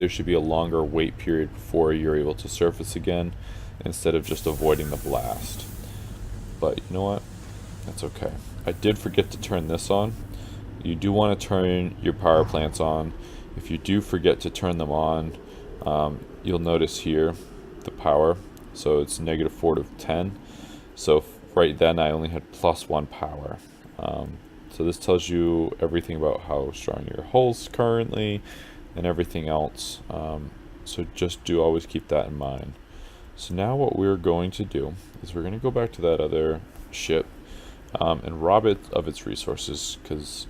there should be a longer wait period before you're able to surface again, instead of just avoiding the blast. But you know what? That's okay. I did forget to turn this on. You do want to turn your power plants on. If you do forget to turn them on, you'll notice here the power. So it's -4 to 10. So right then I only had +1 power. So this tells you everything about how strong your hull's currently and everything else. So just do always keep that in mind. So now what we're going to do is we're going to go back to that other ship and rob it of its resources, because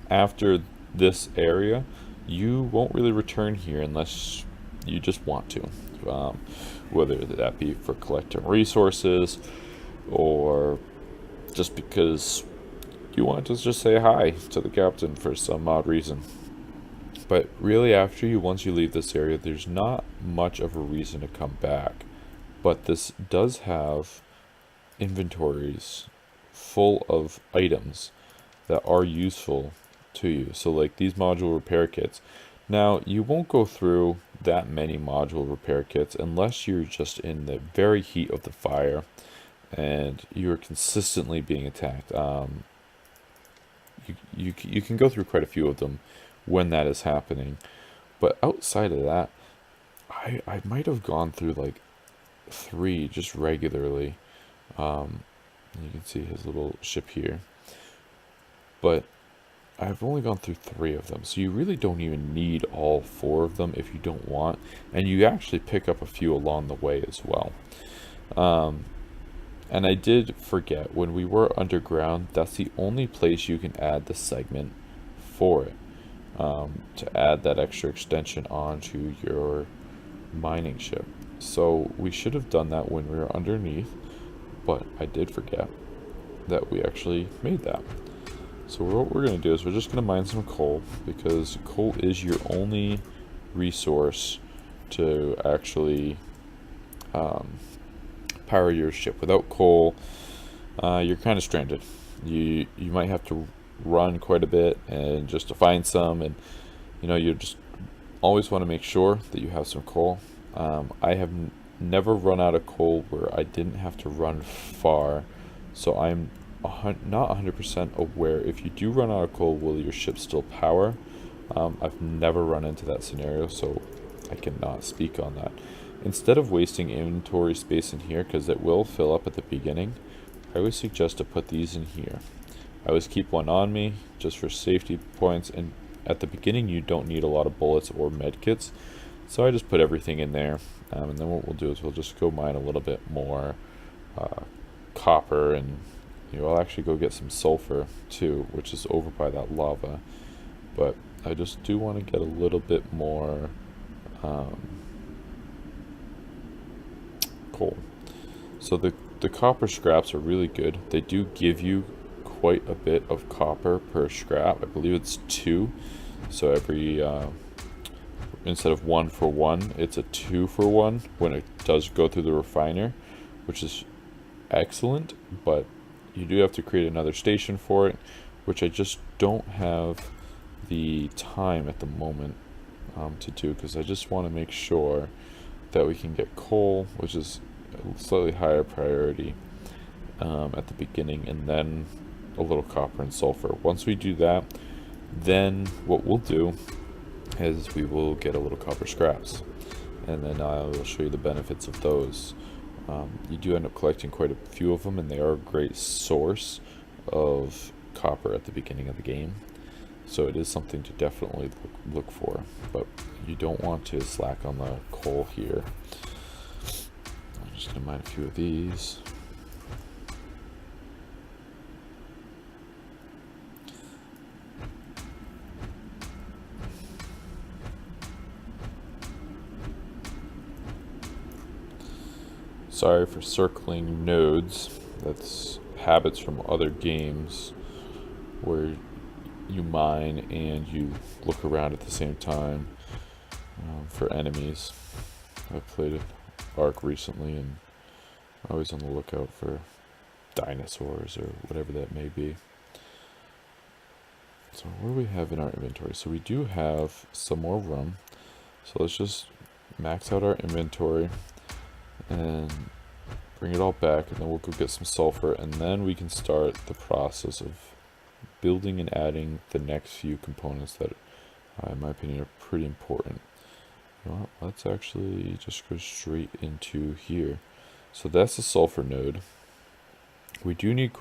after this area you won't really return here unless you just want to, whether that be for collecting resources or just because you want to just say hi to the captain for some odd reason. But really, once you leave this area, there's not much of a reason to come back. But this does have inventories full of items that are useful to you. So like these module repair kits. Now, you won't go through that many module repair kits unless you're just in the very heat of the fire and you're consistently being attacked. You can go through quite a few of them when that is happening. But outside of that, I might have gone through like 3 just regularly. You can see his little ship here. But I've only gone through 3 of them, so you really don't even need all 4 of them if you don't want, and you actually pick up a few along the way as well. And I did forget, when we were underground, that's the only place you can add the segment for it, to add that extra extension onto your mining ship. So we should have done that when we were underneath, but I did forget that we actually made that. So what we're going to do is we're just going to mine some coal, because coal is your only resource to actually power your ship. Without coal, you're kind of stranded. You might have to run quite a bit and just to find some, and you just always want to make sure that you have some coal. I have never run out of coal where I didn't have to run far, so I'm not 100% aware if you do run out of coal, will your ship still power? I've never run into that scenario, so I cannot speak on that. Instead of wasting inventory space in here, because it will fill up at the beginning, I always suggest to put these in here. I always keep one on me just for safety points, and at the beginning you don't need a lot of bullets or med kits, so I just put everything in there. And then what we'll do is we'll just go mine a little bit more copper, and I'll actually go get some sulfur too, which is over by that lava. But I just do want to get a little bit more coal. So the copper scraps are really good. They do give you quite a bit of copper per scrap. I believe it's 2. So every instead of 1 for 1, it's a 2 for 1 when it does go through the refiner, which is excellent. But you do have to create another station for it, which I just don't have the time at the moment to do, because I just want to make sure that we can get coal, which is a slightly higher priority at the beginning, and then a little copper and sulfur. Once we do that, then what we'll do is we will get a little copper scraps, and then I will show you the benefits of those. You do end up collecting quite a few of them, and they are a great source of copper at the beginning of the game, so it is something to definitely look for. But you don't want to slack on the coal here. I'm just going to mine a few of these. Sorry for circling nodes. That's habits from other games where you mine and you look around at the same time for enemies. I played Ark recently, and I'm always on the lookout for dinosaurs or whatever that may be. So what do we have in our inventory? So we do have some more room. So let's just max out our inventory and bring it all back, and then we'll go get some sulfur, and then we can start the process of building and adding the next few components that, in my opinion, are pretty important. You know what? Let's actually just go straight into here. So that's the sulfur node. We do need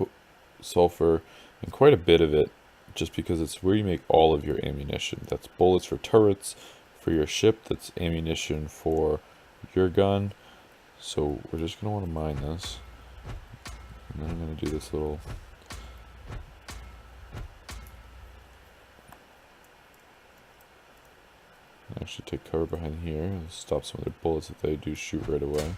sulfur, and quite a bit of it, just because it's where you make all of your ammunition. That's bullets for turrets, for your ship, that's ammunition for your gun. So we're just going to want to mine this. And then I'm going to do this little... actually take cover behind here. Stop some of their bullets if they do shoot right away.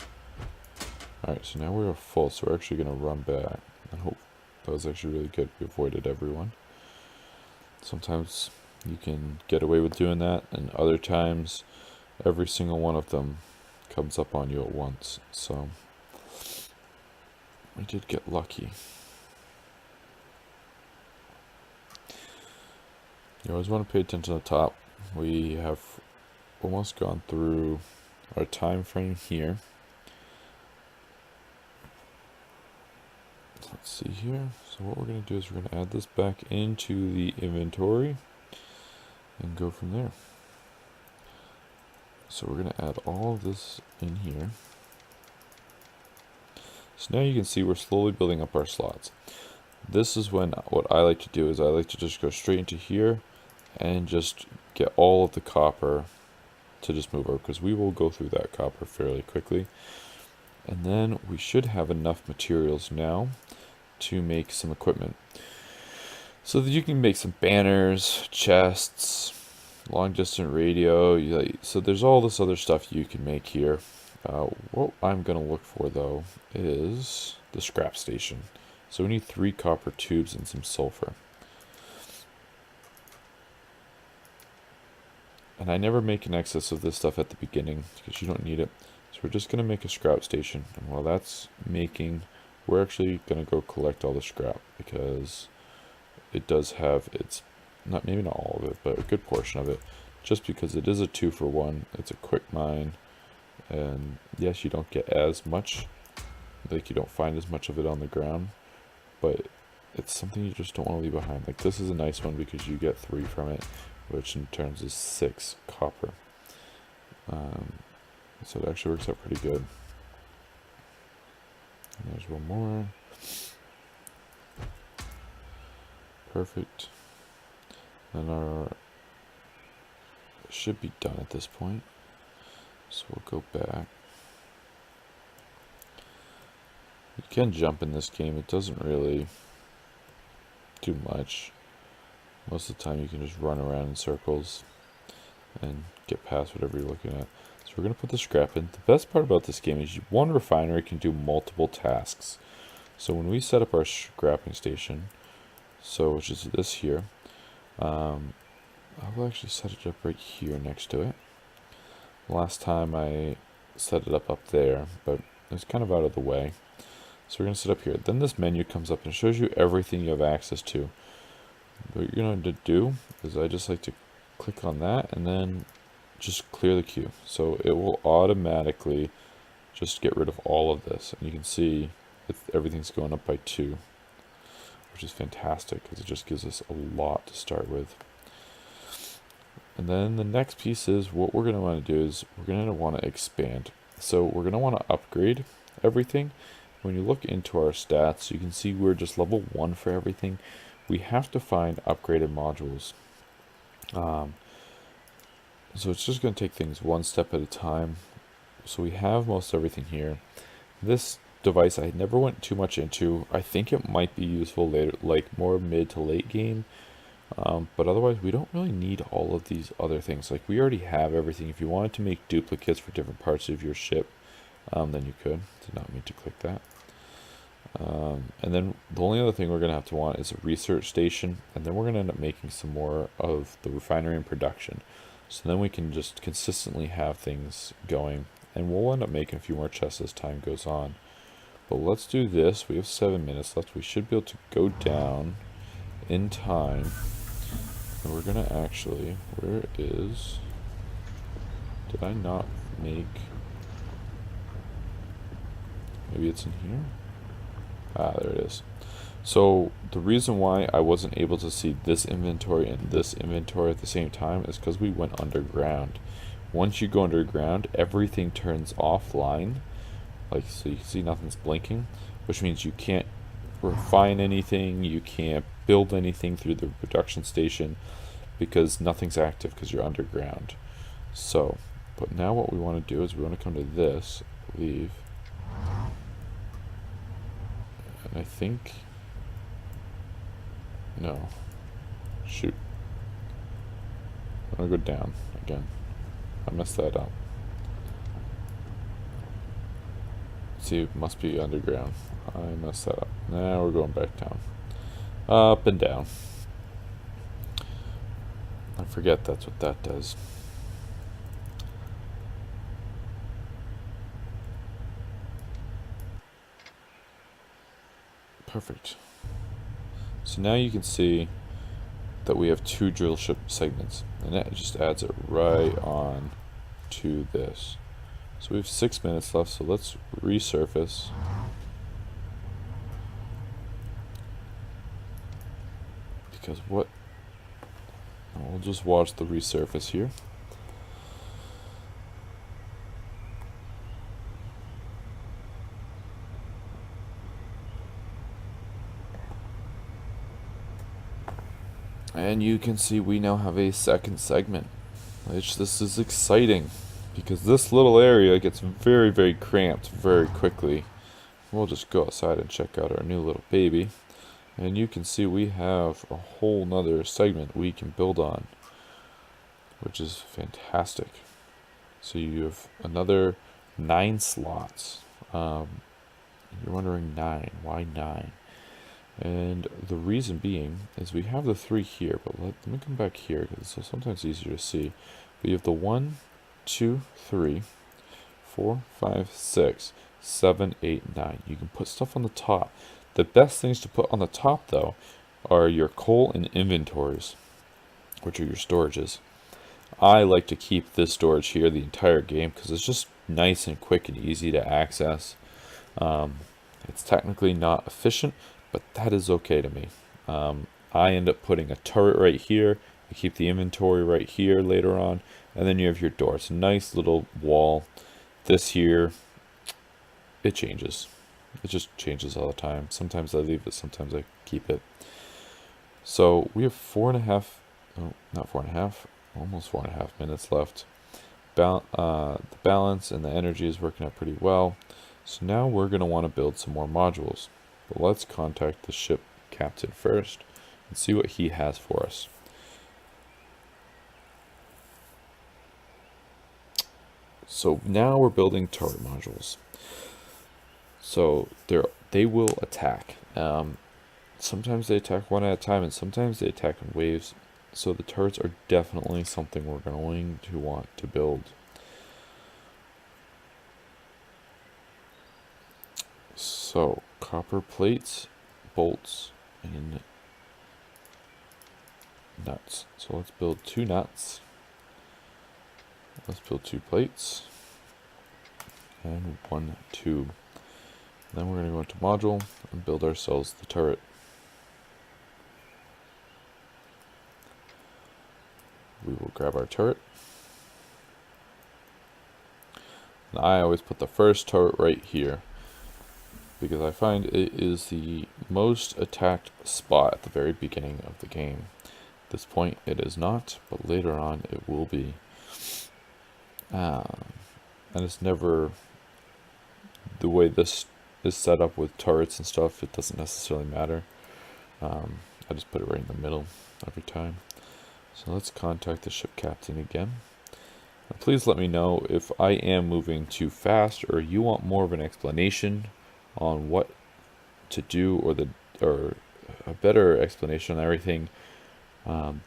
Alright, so now we're full, so we're actually going to run back. I hope that was actually really good. We avoided everyone. Sometimes you can get away with doing that, and other times every single one of them comes up on you at once. So we did get lucky. You always want to pay attention to the top. We have almost gone through our time frame here. Let's see here. So what we're going to do is we're going to add this back into the inventory and go from there. So we're going to add all of this in here. So now you can see we're slowly building up our slots. This is when what I like to do is I like to just go straight into here and just get all of the copper to just move over, because we will go through that copper fairly quickly. And then we should have enough materials now to make some equipment, so that you can make some banners, chests, long distance radio. So there's all this other stuff you can make here. What I'm going to look for though is the scrap station. So we need 3 copper tubes and some sulfur. And I never make an excess of this stuff at the beginning because you don't need it. So we're just going to make a scrap station. And while that's making, we're actually going to go collect all the scrap, because it does have its, maybe not all of it, but a good portion of it. Just because it is a 2-for-1, it's a quick mine. And yes, you don't get as much, like you don't find as much of it on the ground, but it's something you just don't want to leave behind. Like this is a nice one because you get 3 from it, which in turns is 6 copper. So it actually works out pretty good. And there's one more. Perfect. And our should be done at this point. So we'll go back. You can jump in this game. It doesn't really do much. Most of the time you can just run around in circles and get past whatever you're looking at. So we're going to put the scrap in. The best part about this game is one refinery can do multiple tasks. So when we set up our scrapping station, which is this here, I will actually set it up right here next to it. Last time I set it up there, but it's kind of out of the way. So we're going to set up here. Then this menu comes up and shows you everything you have access to. What you're going to do is I just like to click on that and then just clear the queue. So it will automatically just get rid of all of this. And you can see everything's going up by 2, which is fantastic because it just gives us a lot to start with. And then the next piece is what we're going to want to do is we're going to want to expand. So we're going to want to upgrade everything. When you look into our stats, you can see we're just level 1 for everything. We have to find upgraded modules. So it's just going to take things one step at a time. So we have most everything here. This device I never went too much into. I think it might be useful later, like more mid to late game. But otherwise we don't really need all of these other things. Like we already have everything. If you wanted to make duplicates for different parts of your ship, then you could. Did not mean to click that. And then the only other thing we're going to have to want is a research station, and then we're going to end up making some more of the refinery and production. So then we can just consistently have things going, and we'll end up making a few more chests as time goes on. But let's do this. We have 7 minutes left. We should be able to go down in time, and we're going to actually, where is Did I not make... Maybe it's in here? Ah, there it is. So the reason why I wasn't able to see this inventory and this inventory at the same time is because we went underground. Once you go underground, everything turns offline. Like, so you can see nothing's blinking, which means you can't refine anything, you can't build anything through the production station because nothing's active because you're underground. So, but now what we want to do is we want to come to this, I believe. And I think... No. Shoot. I'm gonna go down again. I messed that up. See, it must be underground. I messed that up. Now we're going back down. Up and down. I forget that's what that does. Perfect. So now you can see that we have 2 drill ship segments, and that just adds it right on to this. So we have 6 minutes left, so let's resurface. Because what... We'll just watch the resurface here. And you can see we now have a second segment, which this is exciting because this little area gets very, very cramped very quickly. We'll just go outside and check out our new little baby. And you can see we have a whole nother segment we can build on, which is fantastic. So you have another 9 slots. You're wondering 9, why 9? And the reason being is we have the 3 here, but let me come back here because it's sometimes easier to see. We have the 1, 2, 3, 4, 5, 6, 7, 8, 9. You can put stuff on the top. The best things to put on the top, though, are your coal and inventories, which are your storages. I like to keep this storage here the entire game because it's just nice and quick and easy to access. It's technically not efficient, but that is okay to me. I end up putting a turret right here. I keep the inventory right here later on, and then you have your door. It's a nice little wall. This here, it changes. It just changes all the time. Sometimes I leave it, sometimes I keep it. So we have 4.5, oh, not 4.5, almost 4.5 minutes left. The balance and the energy is working out pretty well. So now we're going to want to build some more modules. But let's contact the ship captain first and see what he has for us. So now we're building turret modules. So they will attack. Sometimes they attack one at a time, and sometimes they attack in waves. So the turrets are definitely something we're going to want to build. So copper plates, bolts, and nuts. So let's build 2 nuts. Let's build 2 plates and 1 tube. Then we're going to go into module and build ourselves the turret. We will grab our turret. And I always put the first turret right here, because I find it is the most attacked spot at the very beginning of the game. At this point it is not, but later on it will be. And it's never, the way this is set up with turrets and stuff, it doesn't necessarily matter. I just put it right in the middle every time. So let's contact the ship captain again. Please let me know if I am moving too fast or you want more of an explanation on what to do, or a better explanation on everything.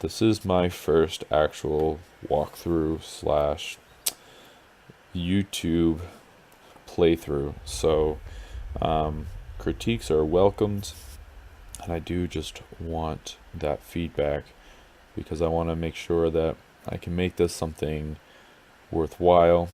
This is my first actual walkthrough slash YouTube playthrough, so critiques are welcomed, and I do just want that feedback because I want to make sure that I can make this something worthwhile.